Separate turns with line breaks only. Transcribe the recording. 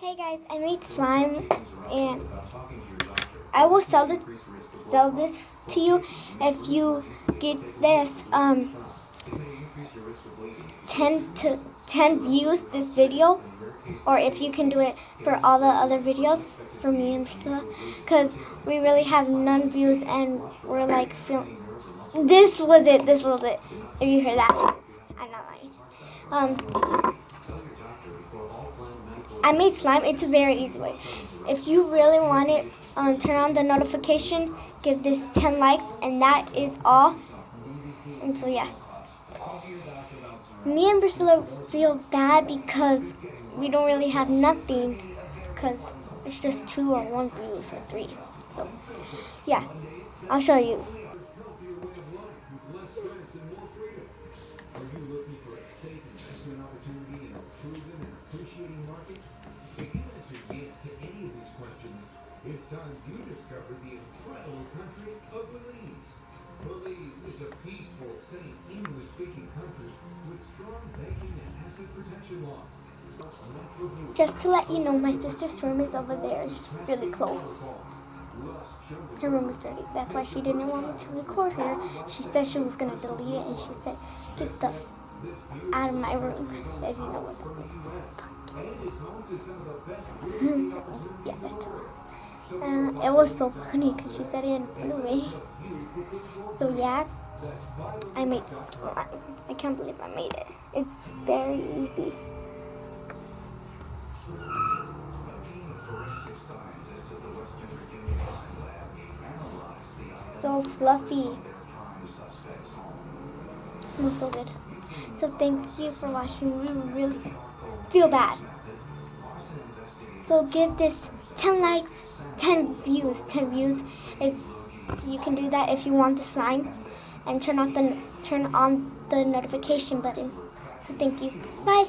Hey guys, I made slime and I will sell this to you if you get this 10 views this video, or if you can do it for all the other videos for me and Priscilla, because we really have none views and we're like this was it if you hear that. I'm not lying. I made slime. It's a very easy way. If you really want it, turn on the notification, give this 10 likes, and that is all. And so yeah. Me and Priscilla feel bad because we don't really have nothing, because it's just 2 or 1 views or 3. So yeah, I'll show you.
It's time you discover the incredible country of Belize. Belize is a peaceful, safe, English-speaking country with strong banking and asset protection laws.
Just to let you know, my sister's room is over there. It's really close. Her room is dirty. That's why she didn't want me to record her. She said she was going to delete it, and she said, get the out of my room, if you know what that means. Yeah, that's all. It was so funny because she said it in front of me. So yeah, I made slime. I can't believe I made it. It's very easy. So fluffy. It smells so good. So thank you for watching. We really feel bad. So give this 10 likes, 10 views. If you can do that if you want the slime, and turn on the notification button. So thank you. Bye.